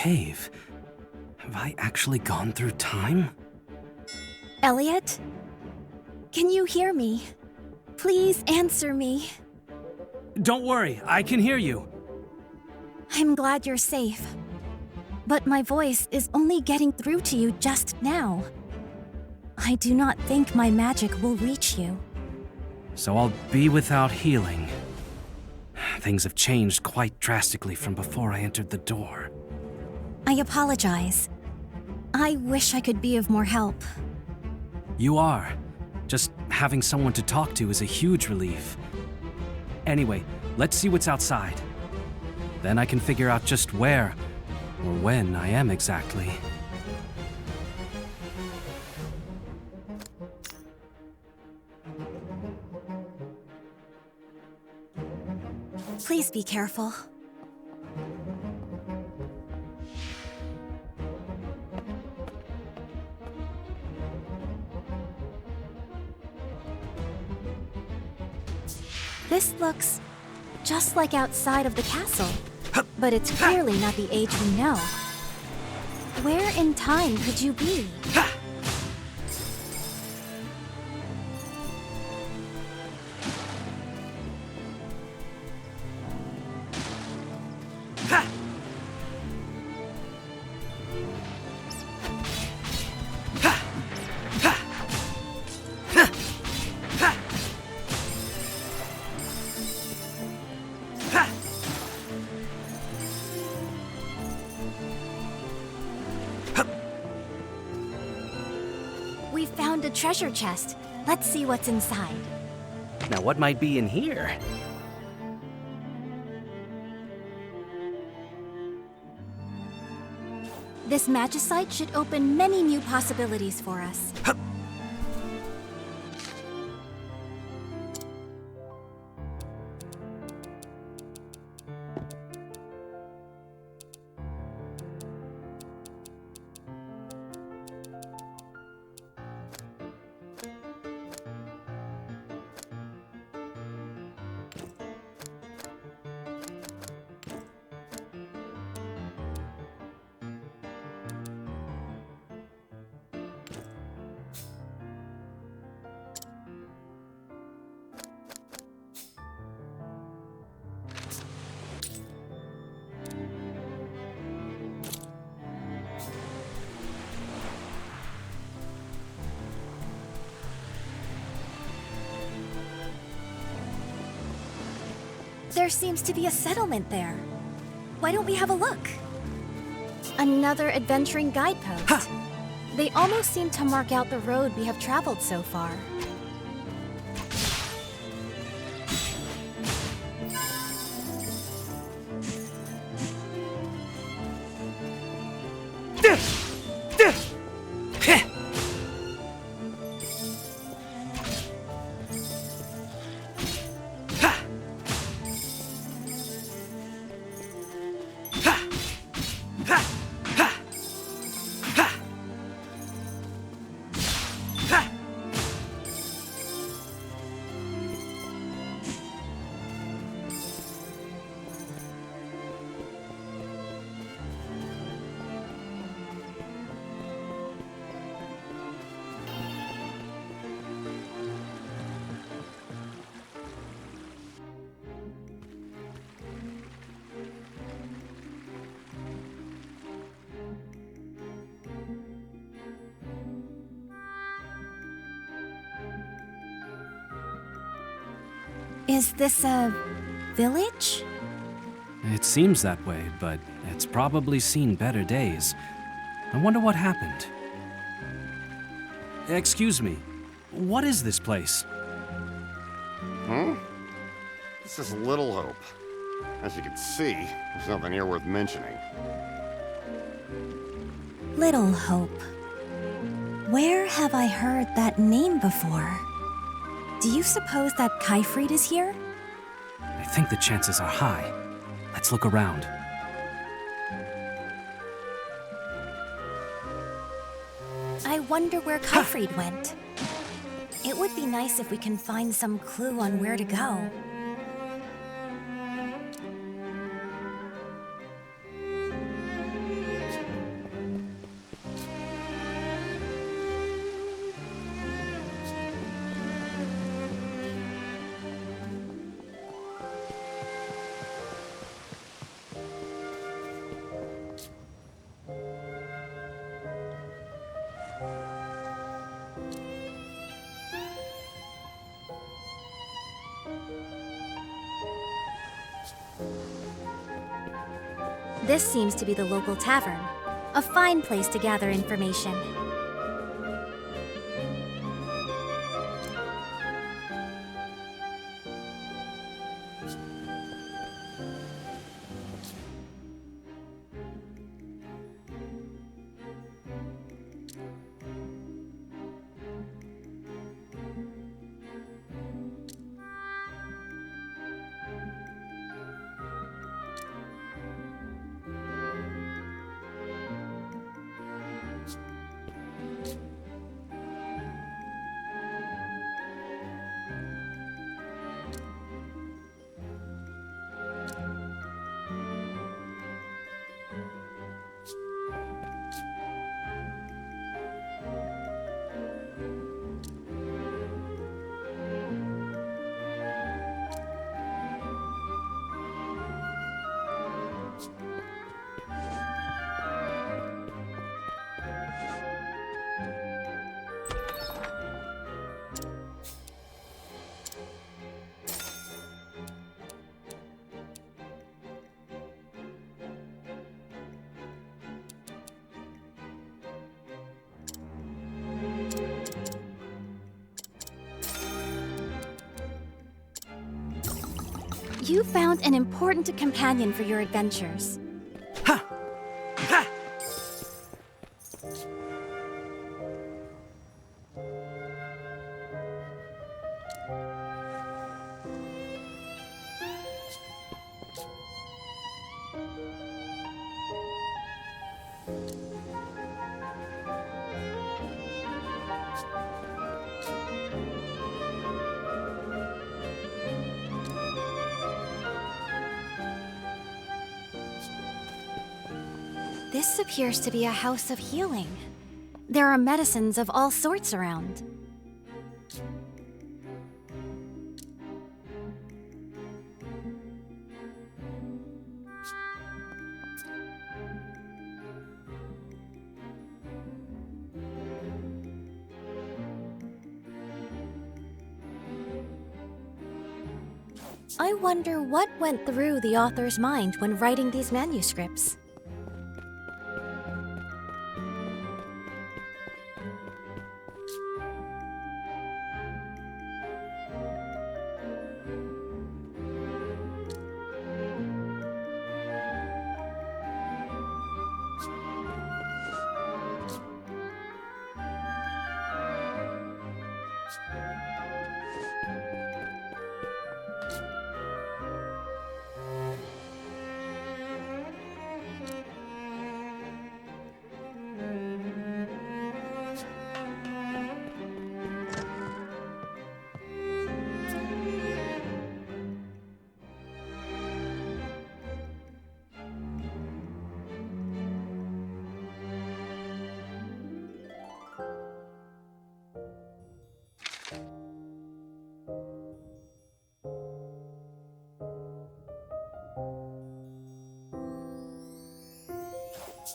cave. Have I actually gone through time? Elliot? Can you hear me? Please answer me. Don't worry, I can hear you. I'm glad you're safe. But my voice is only getting through to you just now. I do not think my magic will reach you. So I'll be without healing. Things have changed quite drastically from before I entered the door. I apologize. I wish I could be of more help. You are. Just having someone to talk to is a huge relief. Anyway, let's see what's outside. Then I can figure out just where, or when I am exactly. Please be careful. This looks just like outside of the castle, but it's clearly not the age we know. Where in time could you be? We found a treasure chest. Let's see what's inside. Now what might be in here? This magicite should open many new possibilities for us. There seems to be a settlement there. Why don't we have a look? Another adventuring guidepost. Ha! They almost seem to mark out the road we have traveled so far. Is this a village? It seems that way, but it's probably seen better days. I wonder what happened. Excuse me, what is this place? This is Littlehope. As you can see, there's nothing here worth mentioning. Littlehope. Where have I heard that name before? Do you suppose that Kaifried is here? I think the chances are high. Let's look around. I wonder where Kaifried went. It would be nice if we can find some clue on where to go. This seems to be the local tavern. A fine place to gather information. You found an important companion for your adventures. Ha! Ha! This appears to be a house of healing. There are medicines of all sorts around. I wonder what went through the author's mind when writing these manuscripts.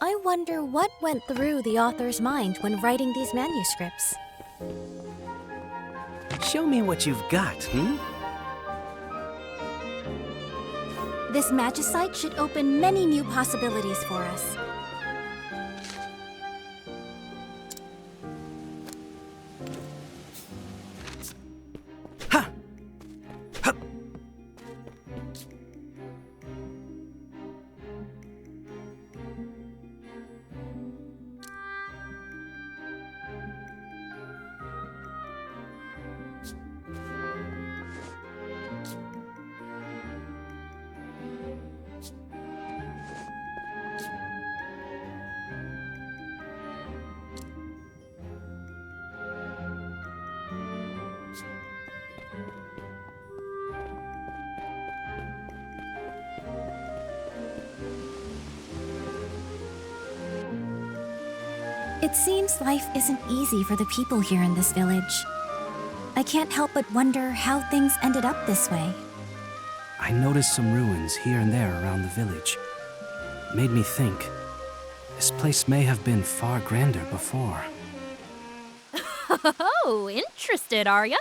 I wonder what went through the author's mind when writing these manuscripts. Show me what you've got, This magicite should open many new possibilities for us. Ha! Ha! It seems life isn't easy for the people here in this village. I can't help but wonder how things ended up this way. I noticed some ruins here and there around the village. Made me think, this place may have been far grander before. Oh, interested, are ya?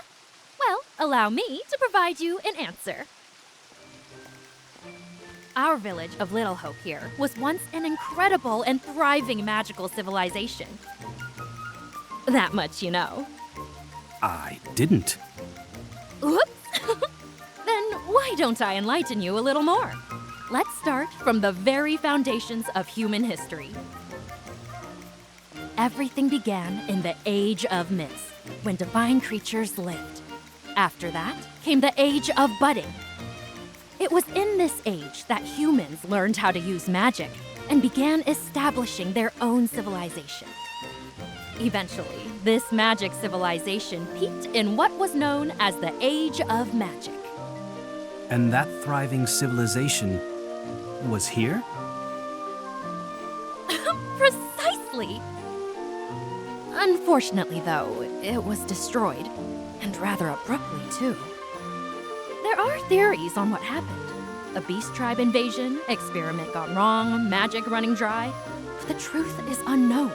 Well, allow me to provide you an answer. Our village of Littlehope here was once an incredible and thriving magical civilization. That much you know. I didn't. Whoops! Then why don't I enlighten you a little more? Let's start from the very foundations of human history. Everything began in the Age of Mist, when divine creatures lived. After that came the Age of Budding. It was in this age that humans learned how to use magic and began establishing their own civilization. Eventually, this magic civilization peaked in what was known as the Age of Magic. And that thriving civilization was here? Precisely! Unfortunately, though, it was destroyed, and rather abruptly, too. There are theories on what happened. A beast tribe invasion, experiment gone wrong, magic running dry, but the truth is unknown.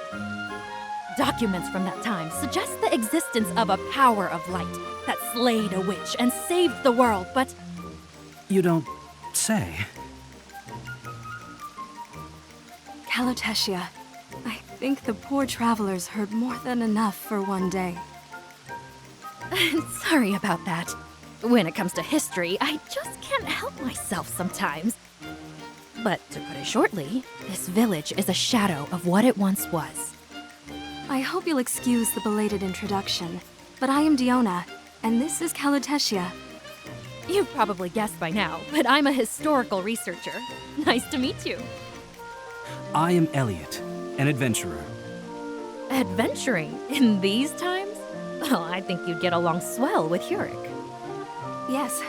Documents from that time suggest the existence of a power of light that slayed a witch and saved the world, but... You don't say. Claytechworks, I think the poor travelers heard more than enough for one day. Sorry about that. When it comes to history, I just can't help myself sometimes. But to put it shortly, this village is a shadow of what it once was. I hope you'll excuse the belated introduction, but I am Diona, and this is Claytechworks. You've probably guessed by now, but I'm a historical researcher. Nice to meet you. I am Elliot, an adventurer. Adventuring in these times? Well, I think you'd get along swell with Yurik. Yes,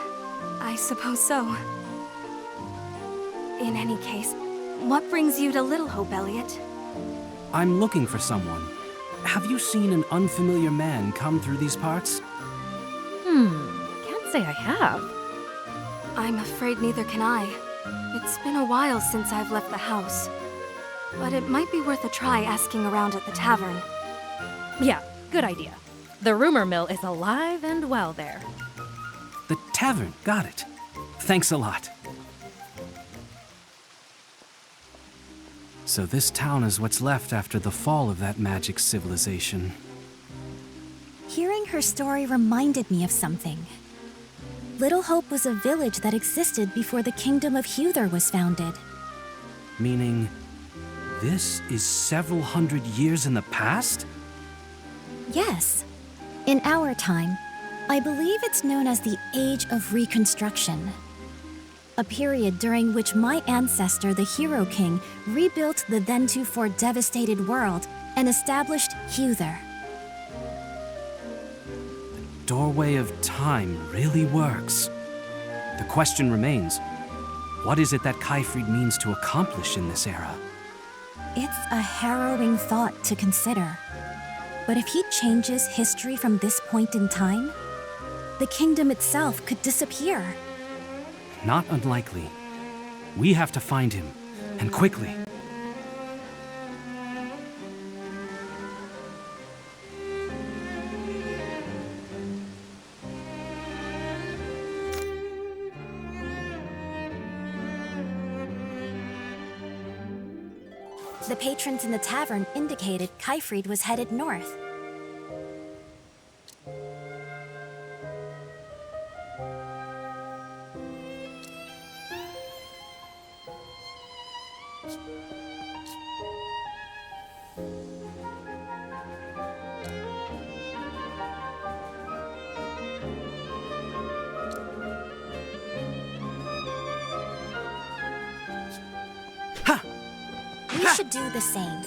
I suppose so. In any case, what brings you to Littlehope, Elliot? I'm looking for someone. Have you seen an unfamiliar man come through these parts? Can't say I have. I'm afraid neither can I. It's been a while since I've left the house. But it might be worth a try asking around at the tavern. Yeah, good idea. The rumor mill is alive and well there. The tavern, got it. Thanks a lot. So this town is what's left after the fall of that magic civilization. Hearing her story reminded me of something. Littlehope was a village that existed before the kingdom of Uther was founded. Meaning, this is several hundred years in the past? Yes. In our time, I believe it's known as the Age of Reconstruction. A period during which my ancestor, the Hero King, rebuilt the then-to-fore devastated world and established Uther. The doorway of time really works. The question remains, what is it that Kaifried means to accomplish in this era? It's a harrowing thought to consider. But if he changes history from this point in time, the kingdom itself could disappear. Not unlikely. We have to find him, and quickly. The patrons in the tavern indicated Kaifried was headed north. We should do the same.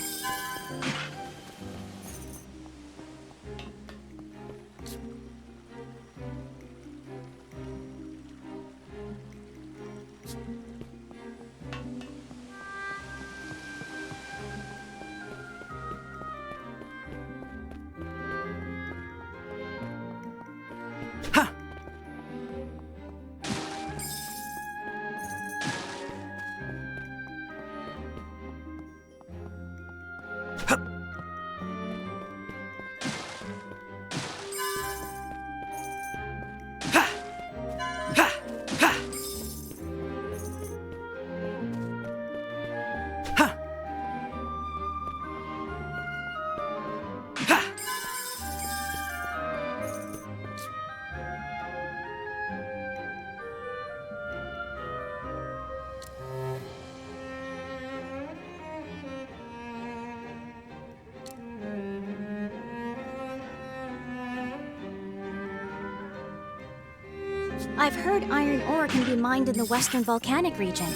I've heard iron ore can be mined in the western volcanic region.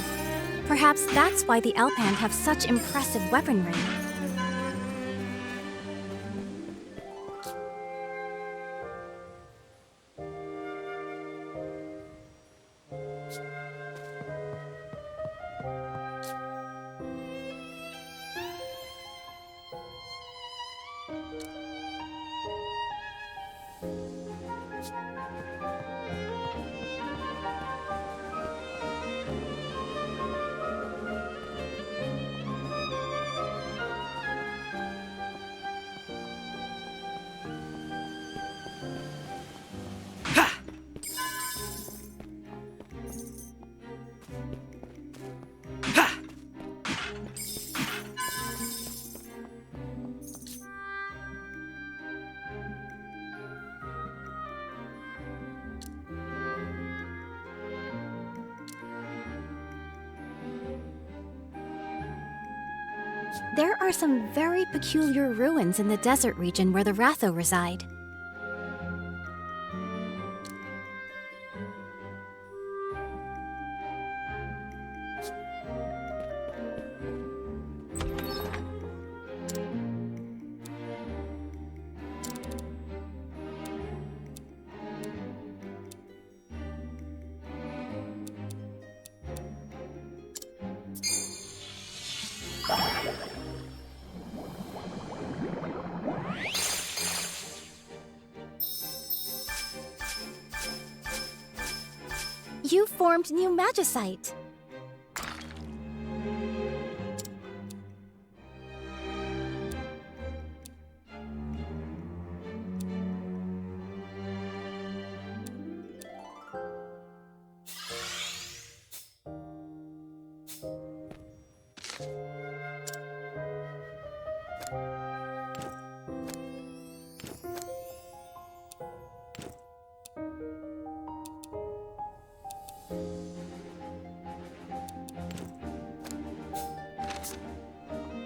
Perhaps that's why the Alpand have such impressive weaponry. There are some very peculiar ruins in the desert region where the Ratho reside. You formed new magicite.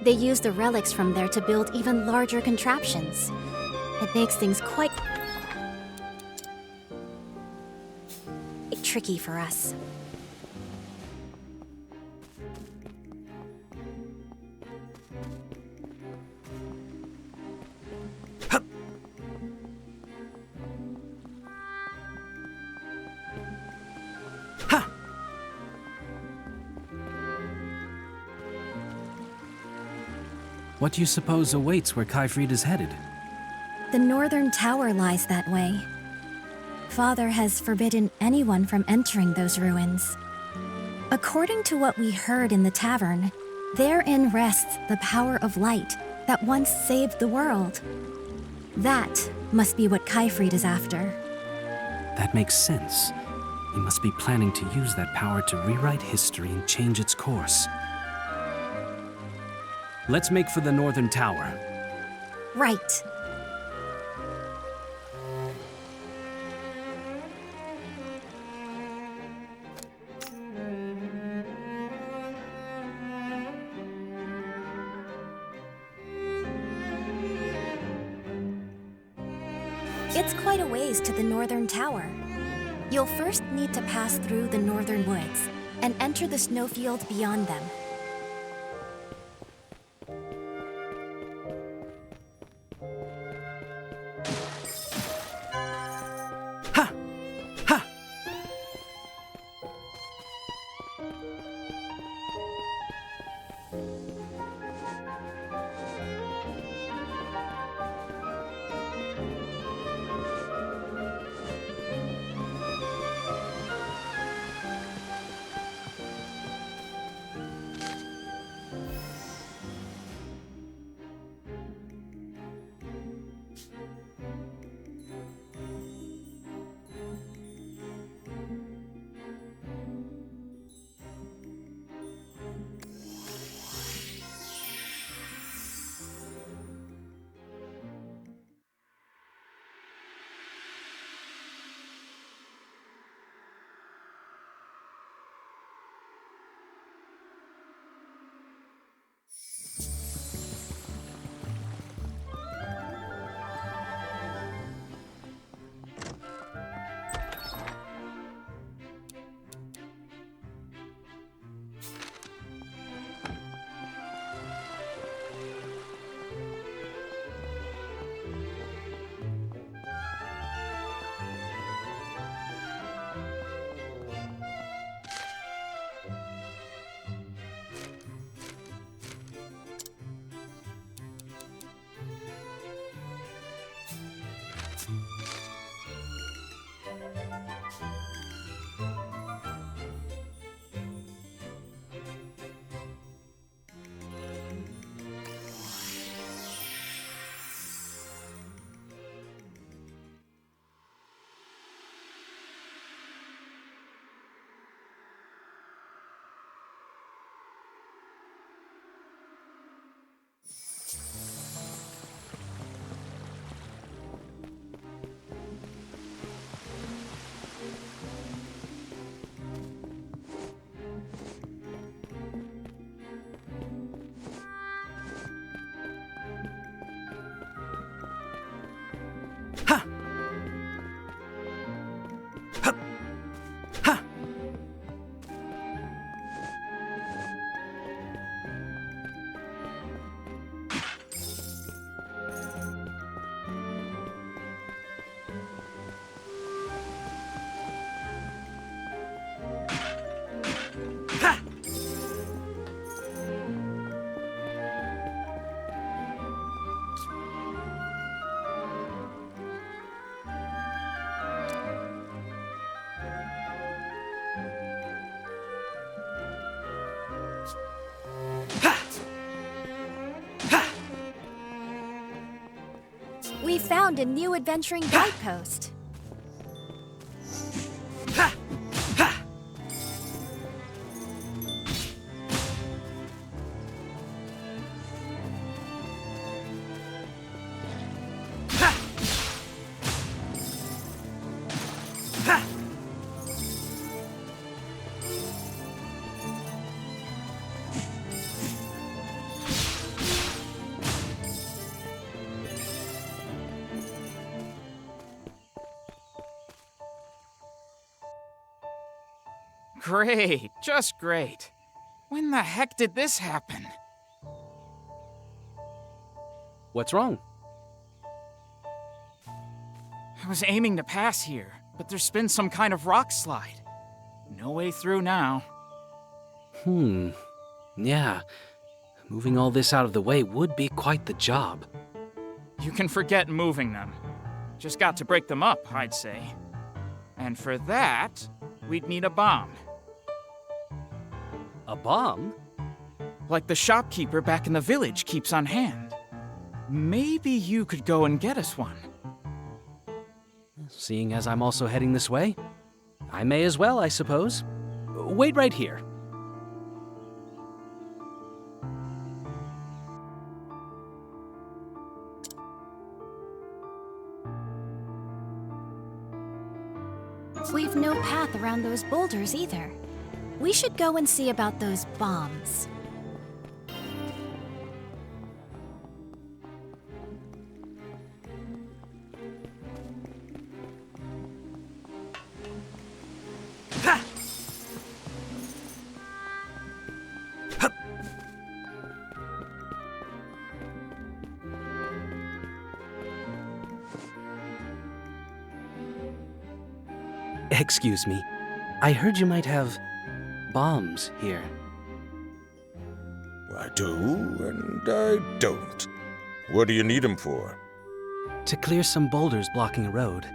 They use the relics from there to build even larger contraptions. It makes things quite tricky for us. What do you suppose awaits where Kaifried is headed? The northern tower lies that way. Father has forbidden anyone from entering those ruins. According to what we heard in the tavern, therein rests the power of light that once saved the world. That must be what Kaifried is after. That makes sense. He must be planning to use that power to rewrite history and change its course. Let's make for the northern tower. Right. It's quite a ways to the northern tower. You'll first need to pass through the northern woods and enter the snowfield beyond them. We found a new adventuring guidepost. Great, just great. When the heck did this happen? What's wrong? I was aiming to pass here, but there's been some kind of rock slide. No way through now. Yeah. Moving all this out of the way would be quite the job. You can forget moving them. Just got to break them up, I'd say. And for that, we'd need a bomb. A bomb? Like the shopkeeper back in the village keeps on hand. Maybe you could go and get us one. Seeing as I'm also heading this way, I may as well, I suppose. Wait right here. We've no path around those boulders either. We should go and see about those bombs. Excuse me. I heard you might have bombs here. I do, and I don't. What do you need them for? To clear some boulders blocking a road.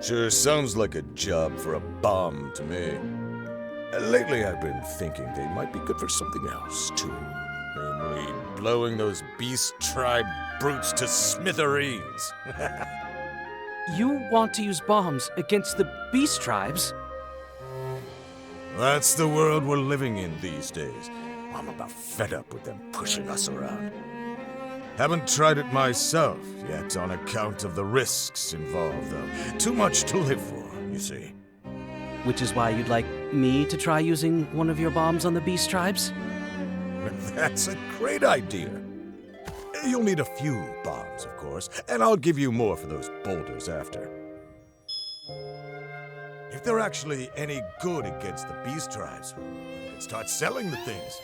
Sure sounds like a job for a bomb to me. Lately I've been thinking they might be good for something else, too. Namely, blowing those beast tribe brutes to smithereens. You want to use bombs against the beast tribes? That's the world we're living in these days. I'm about fed up with them pushing us around. Haven't tried it myself yet on account of the risks involved, though. Too much to live for, you see. Which is why you'd like me to try using one of your bombs on the beast tribes? That's a great idea. You'll need a few bombs, of course, and I'll give you more for those boulders after. If they're actually any good against the beast tribes, we can start selling the things.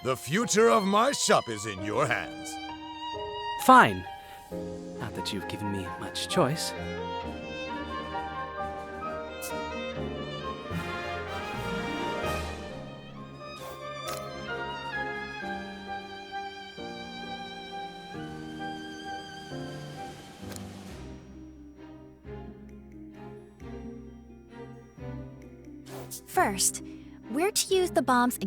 The future of my shop is in your hands. Fine. Not that you've given me much choice. First, we're to use the bombs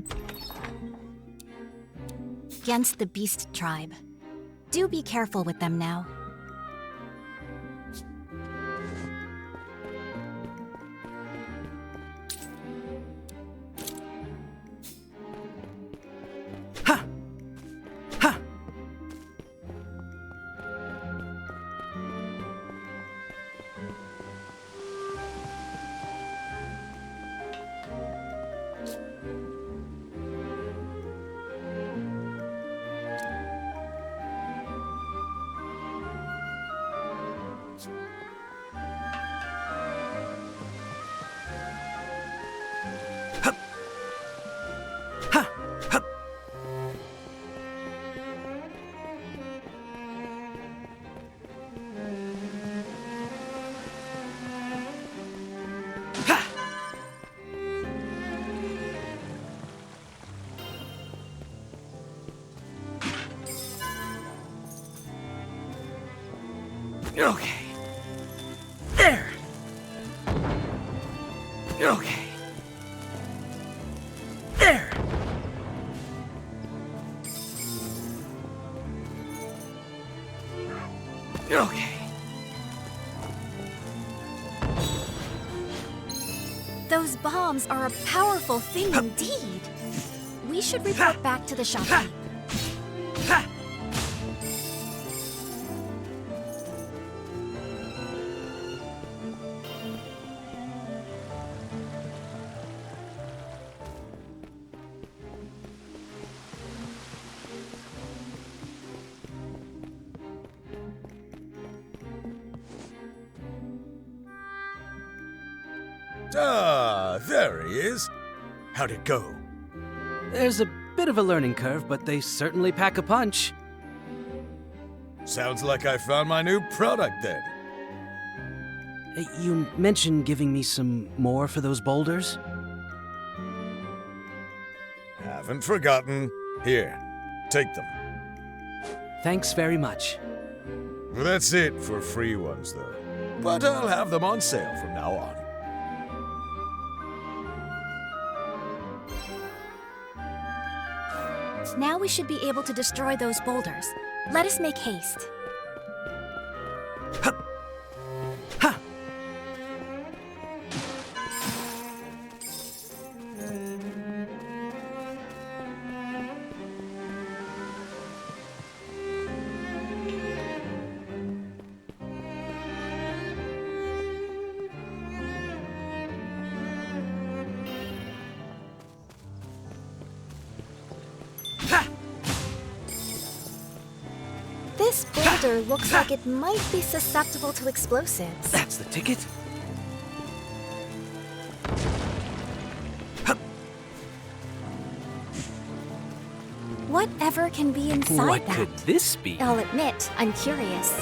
against the beast tribe. Do be careful with them now. Ha! Ha! Okay. There. Okay. There. Okay. Those bombs are a powerful thing indeed. We should report back to the shopkeep. Ah, there he is. How'd it go? There's a bit of a learning curve, but they certainly pack a punch. Sounds like I found my new product then. You mentioned giving me some more for those boulders? Haven't forgotten. Here, take them. Thanks very much. Well, that's it for free ones, though. But I'll have them on sale from now on. Now we should be able to destroy those boulders. Let us make haste. This boulder looks like it might be susceptible to explosives. That's the ticket? Whatever can be inside What that? could this be? I'll admit, I'm curious.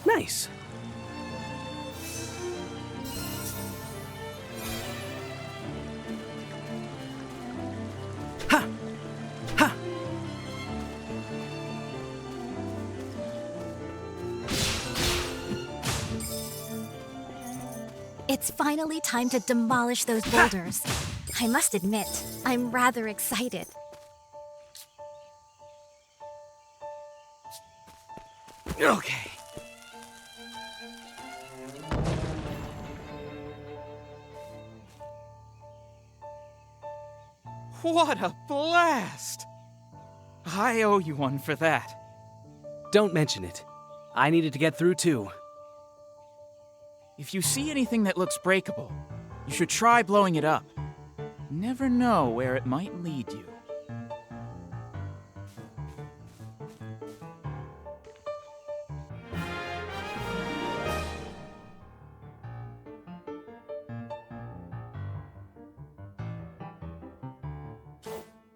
Nice. Ha! Ha! It's finally time to demolish those boulders. I must admit, I'm rather excited. Okay. What a blast! I owe you one for that. Don't mention it. I needed to get through too. If you see anything that looks breakable, you should try blowing it up. Never know where it might lead you.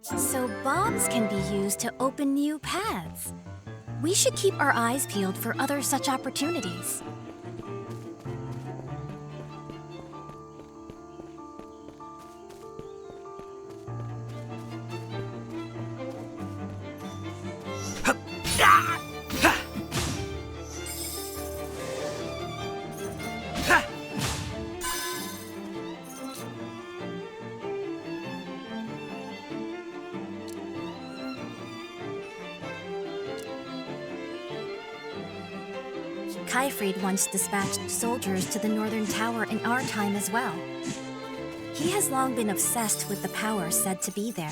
So bombs can be used to open new paths. We should keep our eyes peeled for other such opportunities. Kaifried once dispatched soldiers to the northern tower in our time as well. He has long been obsessed with the power said to be there.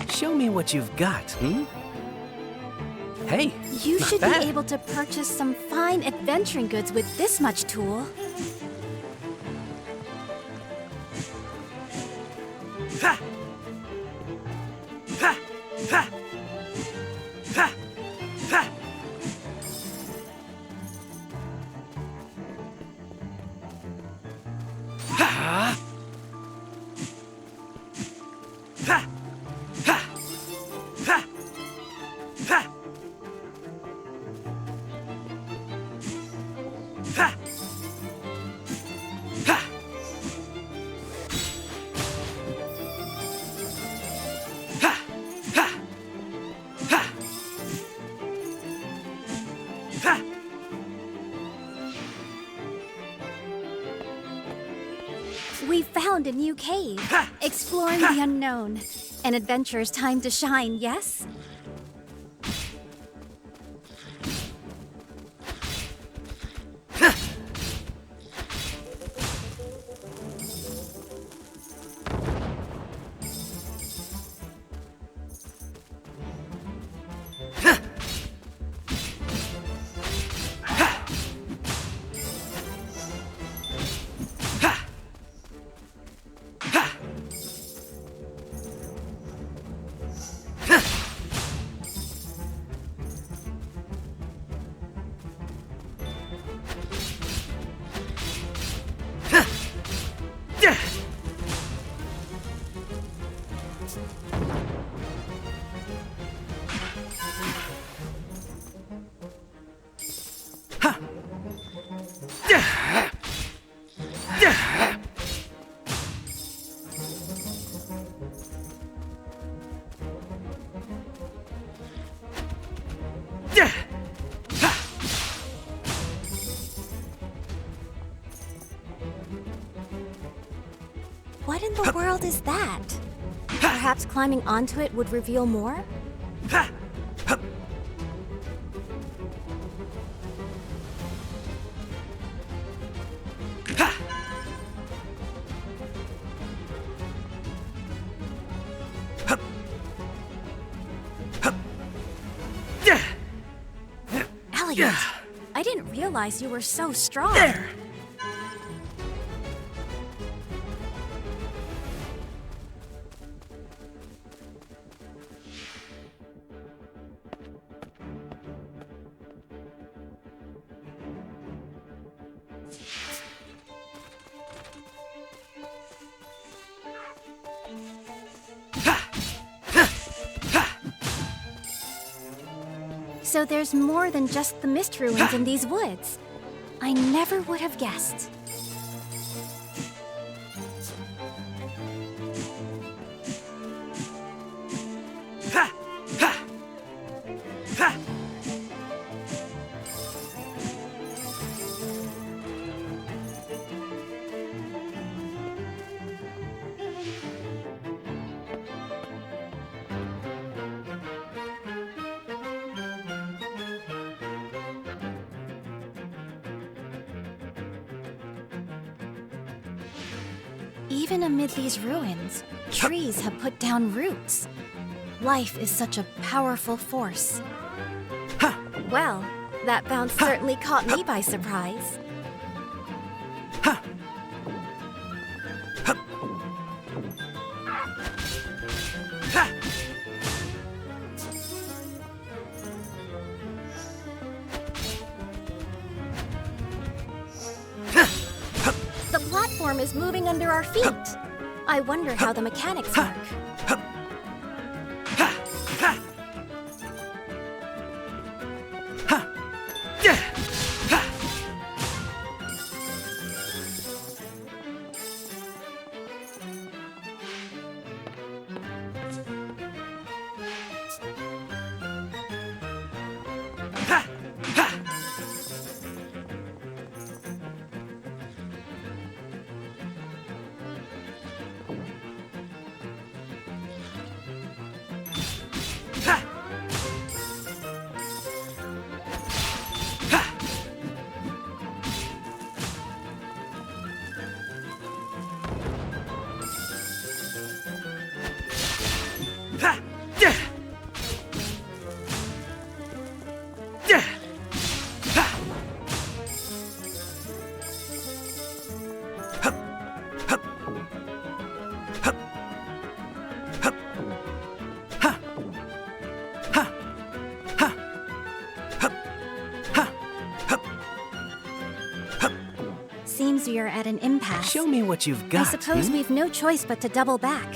Show me what you've got, Hey, You not should bad. be able to purchase some fine adventuring goods with this much tool. We found a new cave. Exploring the unknown. An adventure's time to shine, yes? What in the world is that? Perhaps climbing onto it would reveal more? Elliot, I didn't realize you were so strong. There. So there's more than just the mist ruins in these woods. I never would have guessed. Even amid these ruins, trees have put down roots. Life is such a powerful force. Well, that bounce certainly caught me by surprise. The platform is moving under our feet. I wonder how the mechanics work. Seems we are at an impasse. Show me what you've got. I suppose we've no choice but to double back.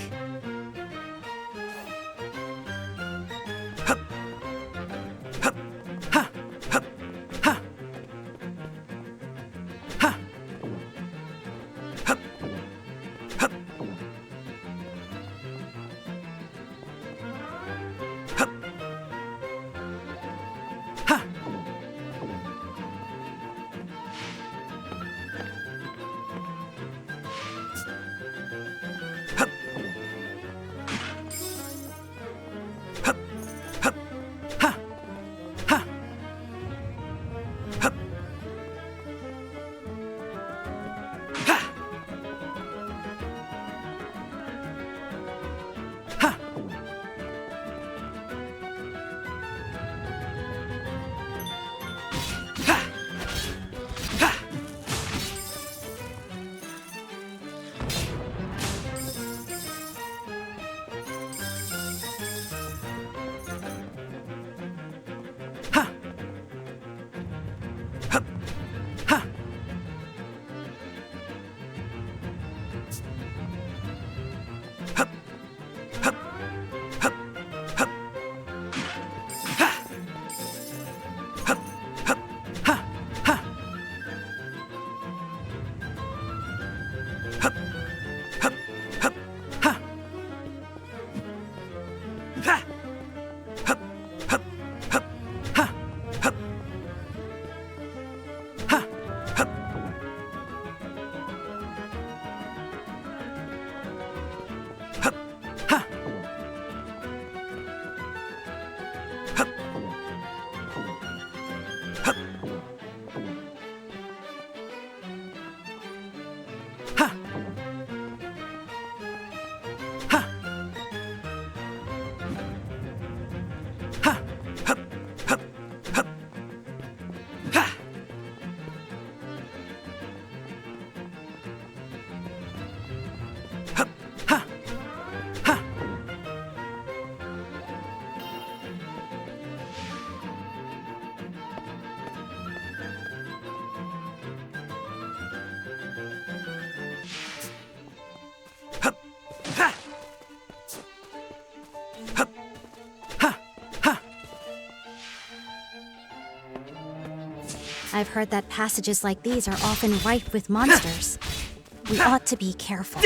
I've heard that passages like these are often rife with monsters. We ought to be careful.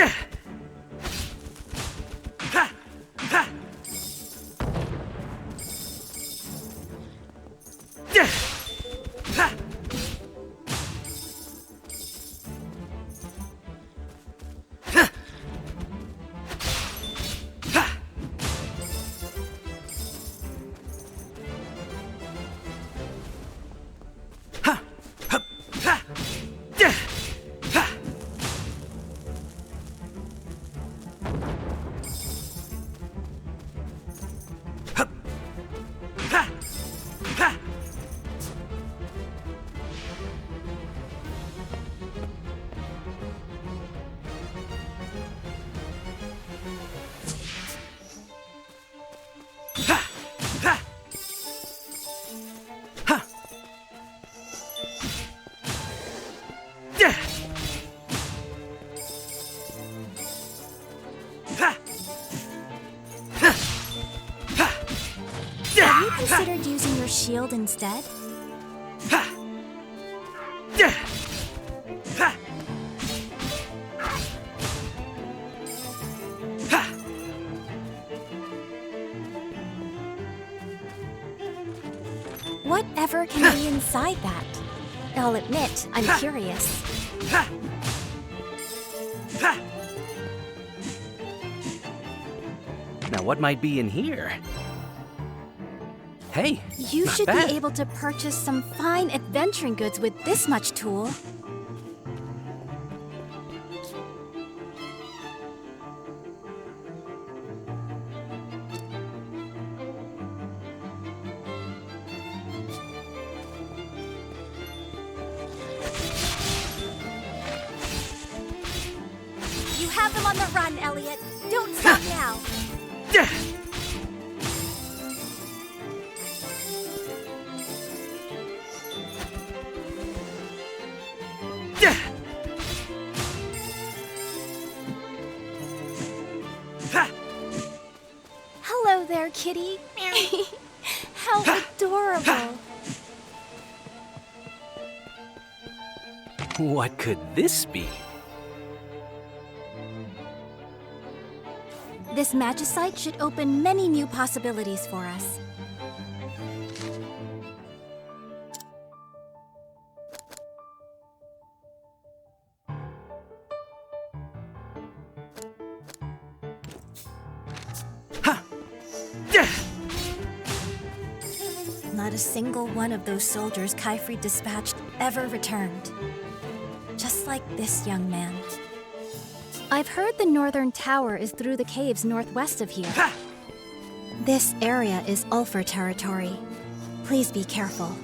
Have you considered using your shield instead? Whatever can be inside that? I'll admit, I'm curious. Now, what might be in here? Hey, You not should bad. be able to purchase some fine adventuring goods with this much tool. You have them on the run, Elliot. Don't stop now. Hello there, kitty. How adorable. What could this be? This magicite should open many new possibilities for us. Not a single one of those soldiers Kaifried dispatched ever returned. Just like this young man. I've heard the northern tower is through the caves northwest of here. This area is Ulfr territory. Please be careful.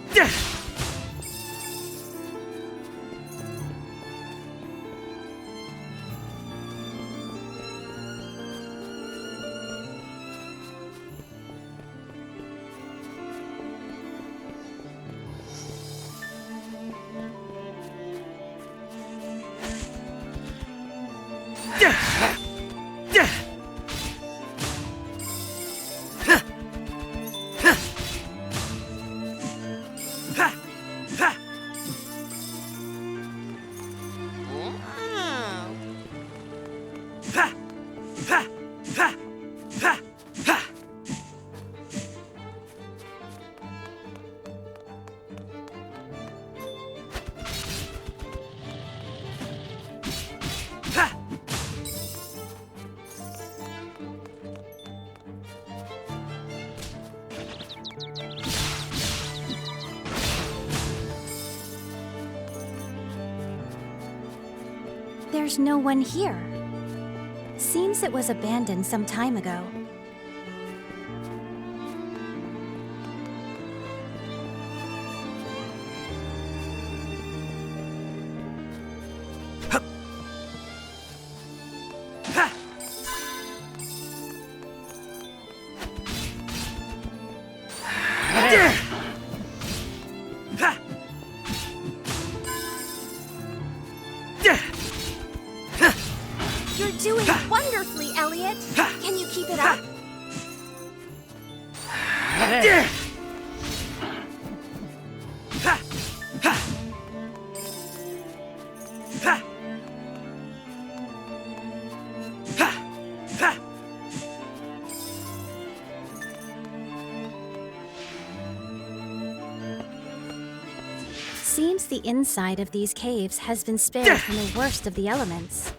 There's no one here. Seems it was abandoned some time ago. You're doing wonderfully, Elliot. Can you keep it up? seems the inside of these caves has been spared from the worst of the elements.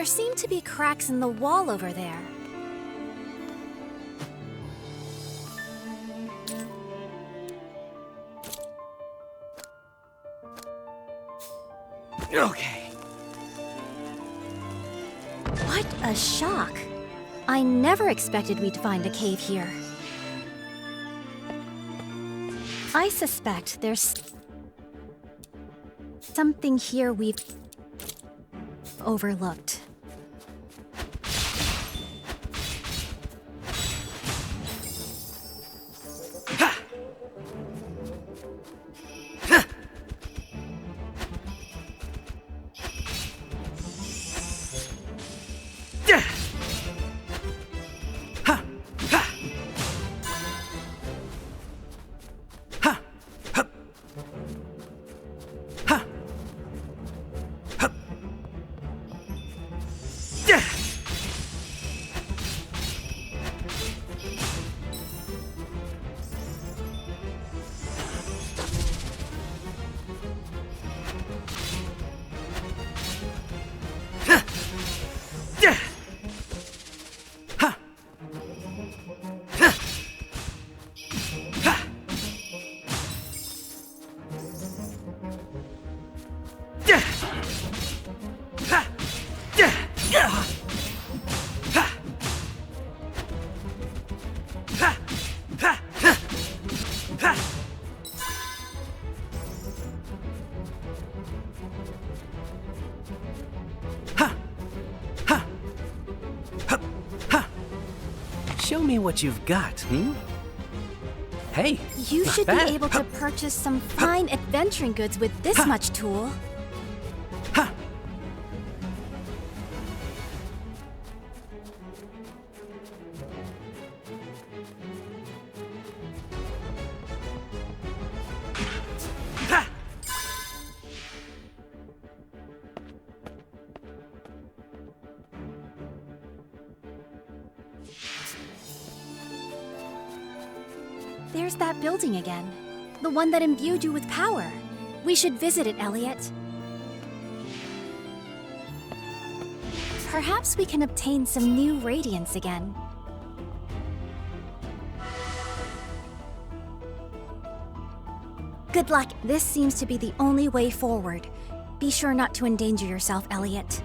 There seem to be cracks in the wall over there. Okay. What a shock! I never expected we'd find a cave here. I suspect there's something here we've overlooked. Show me what you've got, Hey, You not should bad. be able to purchase some fine adventuring goods with this much tool. There's that building again. The one that imbued you with power. We should visit it, Elliot. Perhaps we can obtain some new radiance again. Good luck. This seems to be the only way forward. Be sure not to endanger yourself, Elliot.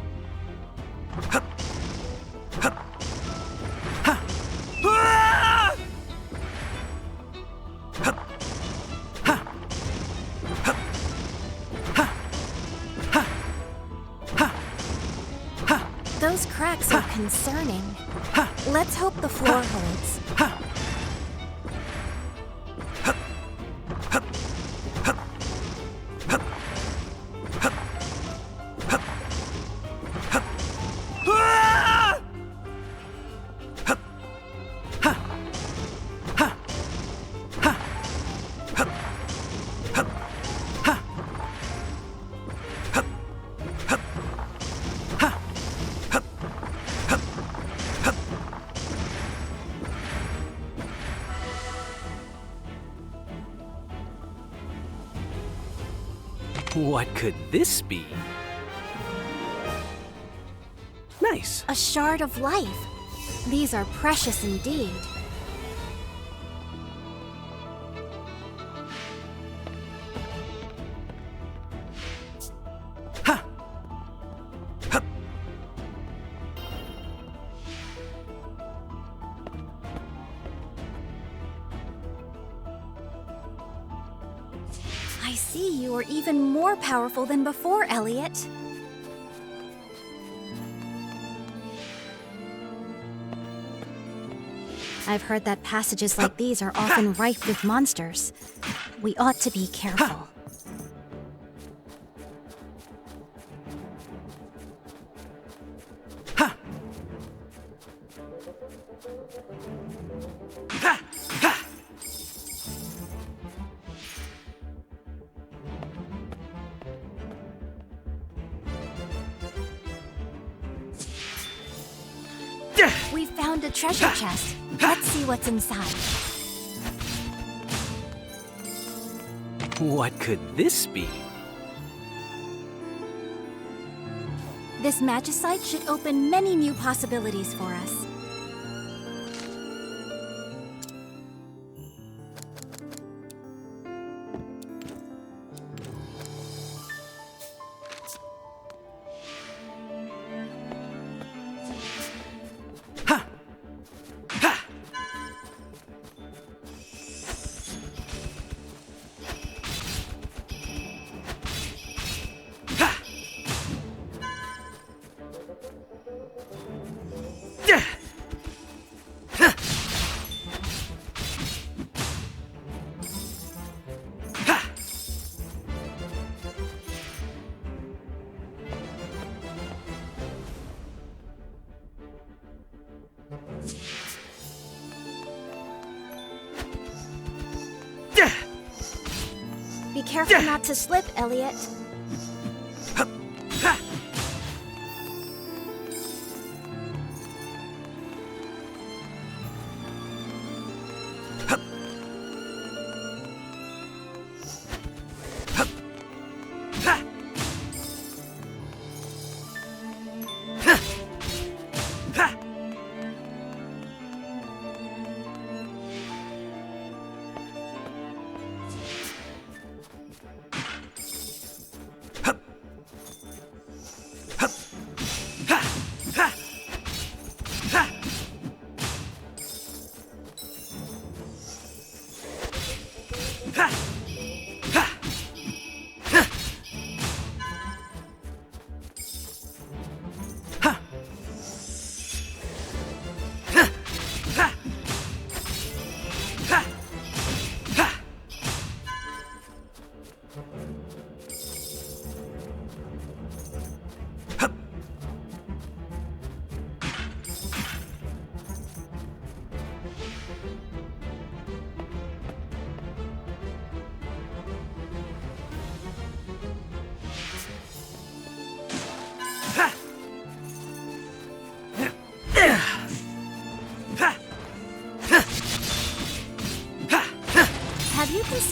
Those cracks are concerning. Let's hope the floor holds. What could this be? Nice. A shard of life. These are precious indeed. I see you are even more powerful than before, Elliot. I've heard that passages like these are often rife with monsters. We ought to be careful. We found a treasure chest. Let's see what's inside. What could this be? This magicite should open many new possibilities for us. Be careful not to slip, Elliot.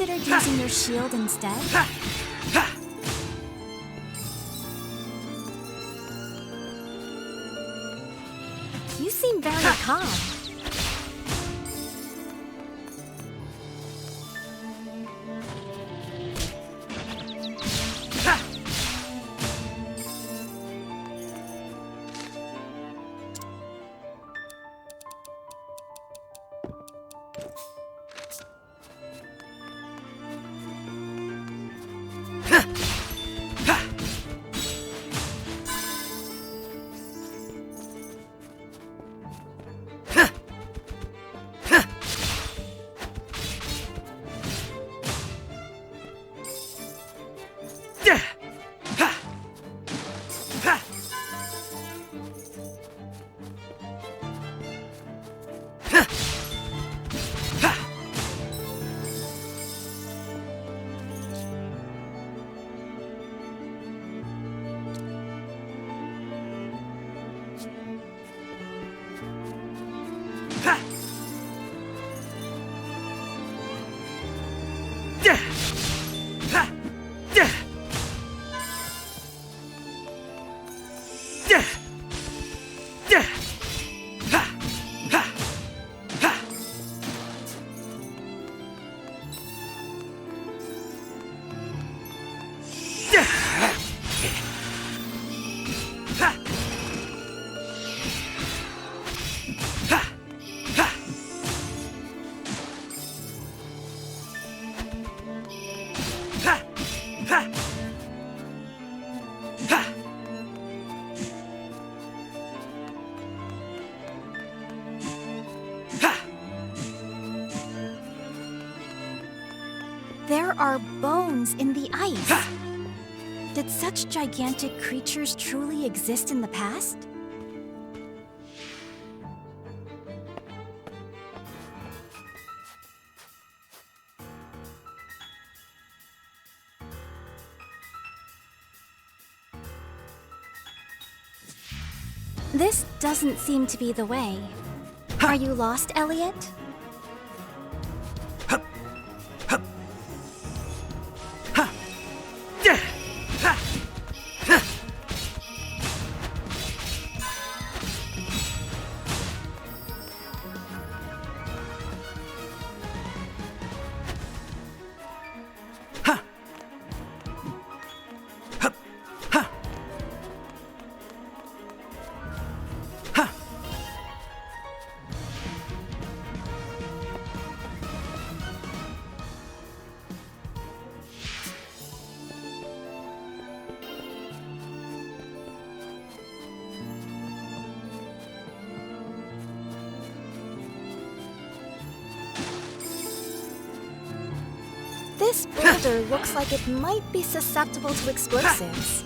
considered using your shield instead? You seem very calm. There are bones in the ice. Did such gigantic creatures truly exist in the past? This doesn't seem to be the way. Are you lost, Elliot? This boulder looks like it might be susceptible to explosives.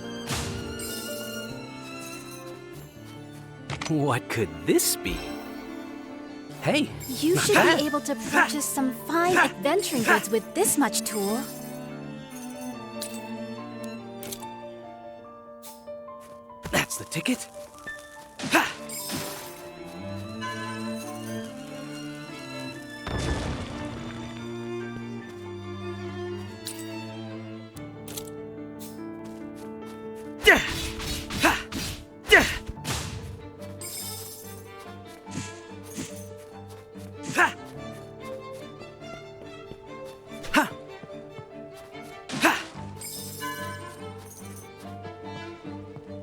What could this be? Hey, You not should bad. be able to purchase some fine adventuring goods with this much tool. That's the ticket.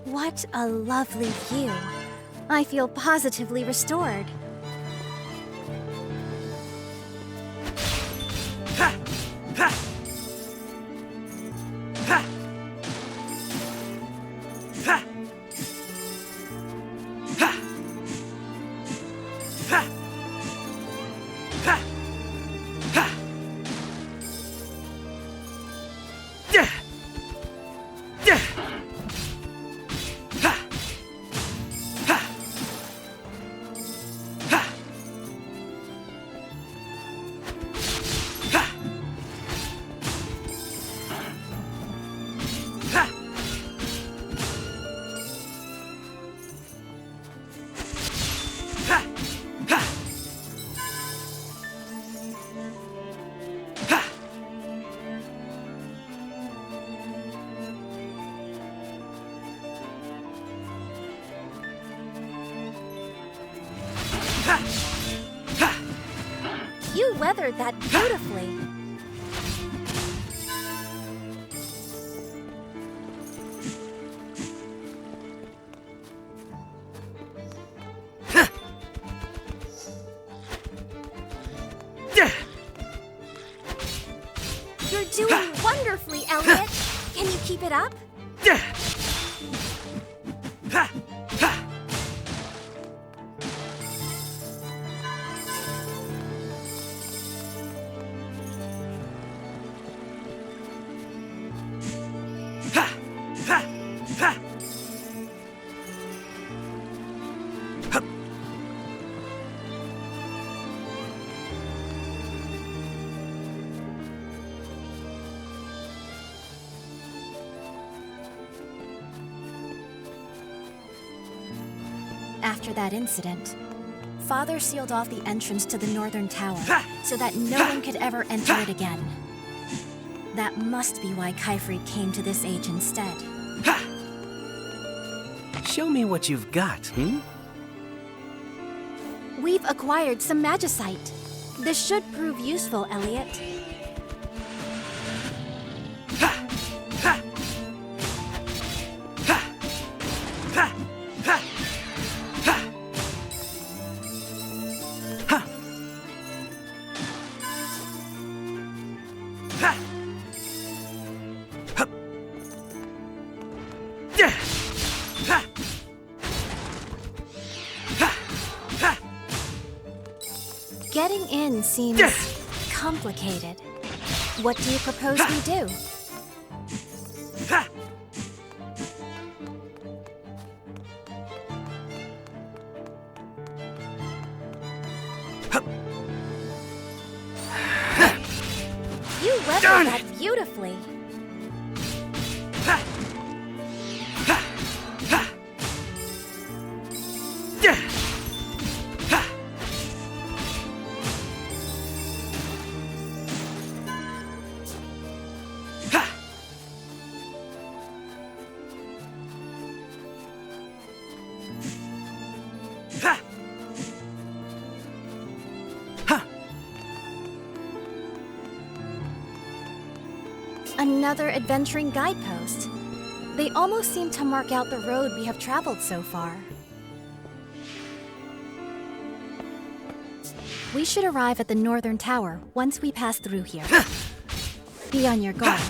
What a lovely view. I feel positively restored. weathered that beautifully. You're doing wonderfully, Elliot. Can you keep it up? After that incident, Father sealed off the entrance to the northern tower so that no one could ever enter it again. That must be why Kaifried came to this age instead. Show me what you've got, We've acquired some magicite. This should prove useful, Elliot. Getting in seems complicated. What do you propose we do? You weathered that beautifully. Another adventuring guidepost. They almost seem to mark out the road we have traveled so far. We should arrive at the northern tower once we pass through here. Be on your guard.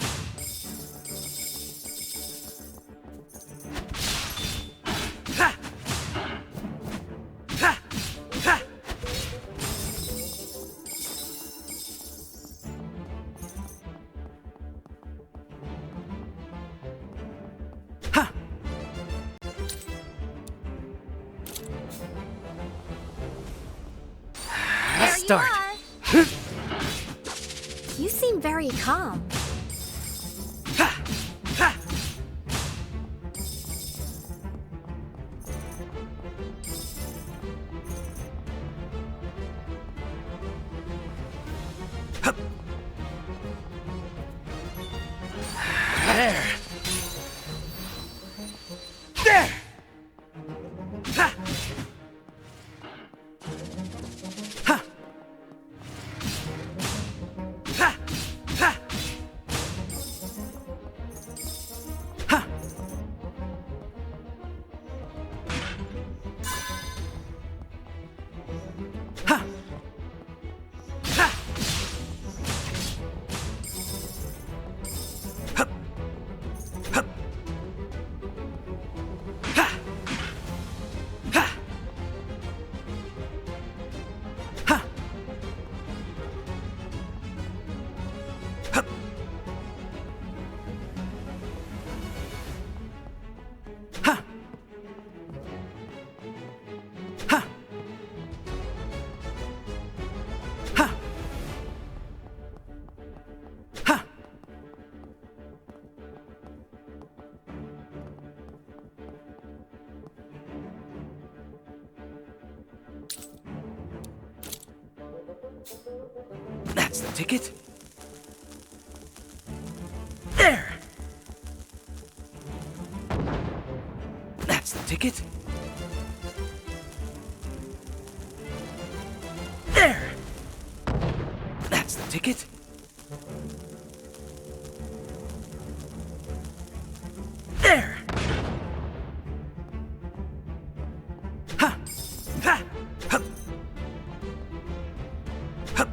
Start. You seem very calm. There. That's the ticket. There! That's the ticket. There! ticket? There! Ha! Ha! Hup! Hup!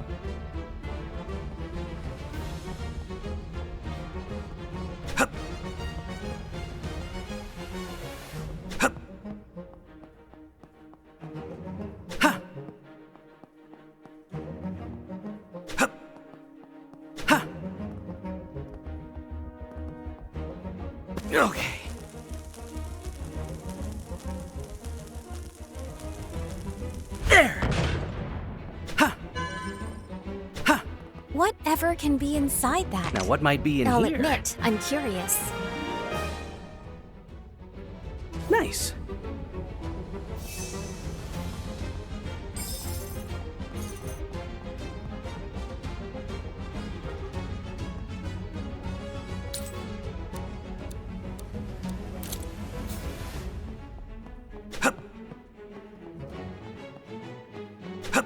Hup! Hup! Ha! Hup! Ha! Okay. There! Ha! Ha! Whatever can be inside that? Now what might be in I'll here? admit, I'm curious. Nice. Hup. Hup.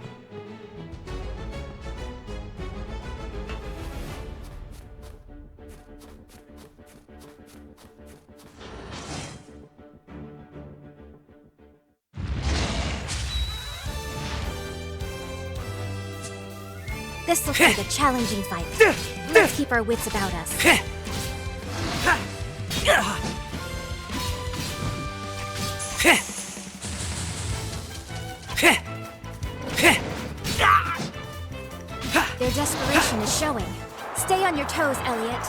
This looks like a challenging fight. Let's keep our wits about us. Their desperation is showing. Stay on your toes, Elliot.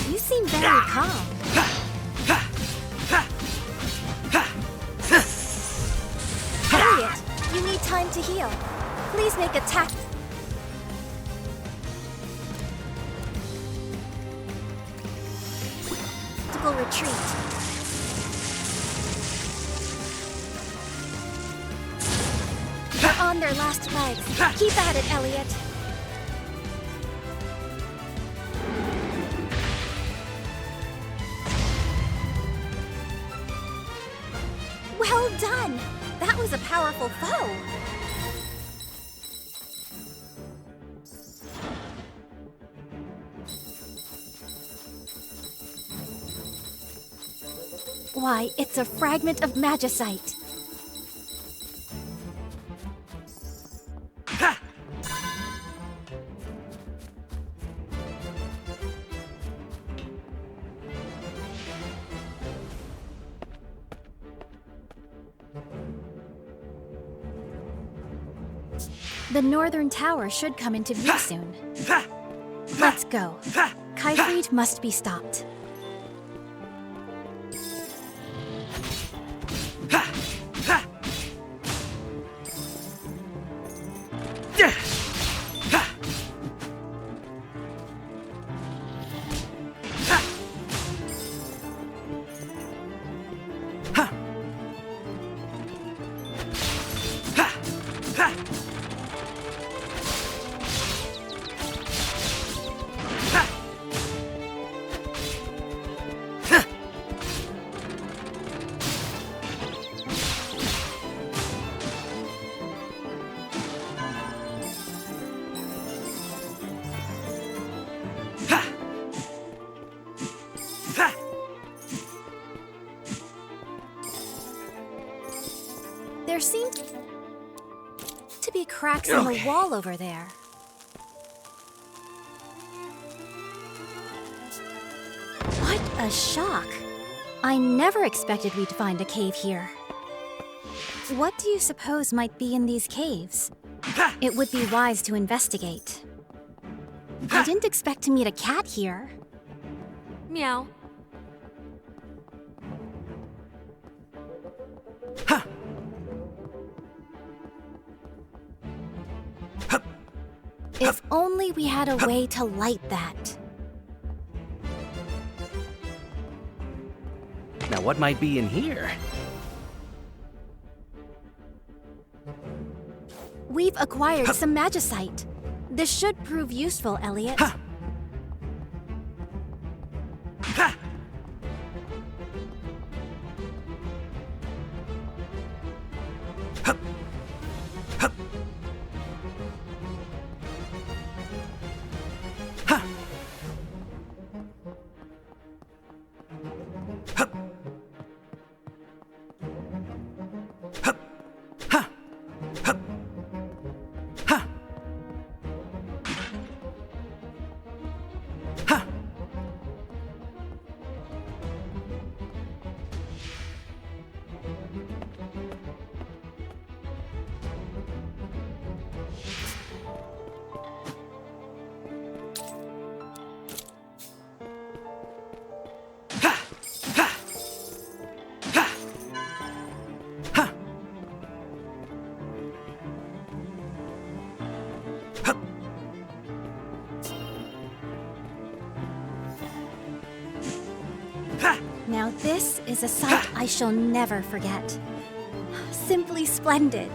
You seem very calm. Elliot, you need time to heal. Please make a tactical retreat. They're on their last legs. Keep at it, Elliot. Well done! That was a powerful foe. Why, it's a fragment of magicite. The northern tower should come into view soon. Let's go. Kaifried must be stopped. There seem to be cracks in the wall over there. What a shock! I never expected we'd find a cave here. What do you suppose might be in these caves? It would be wise to investigate. I didn't expect to meet a cat here. Meow. If only we had a way to light that. Now, what might be in here? We've acquired some magicite. This should prove useful, Elliot. Now this is a sight I shall never forget. Simply splendid.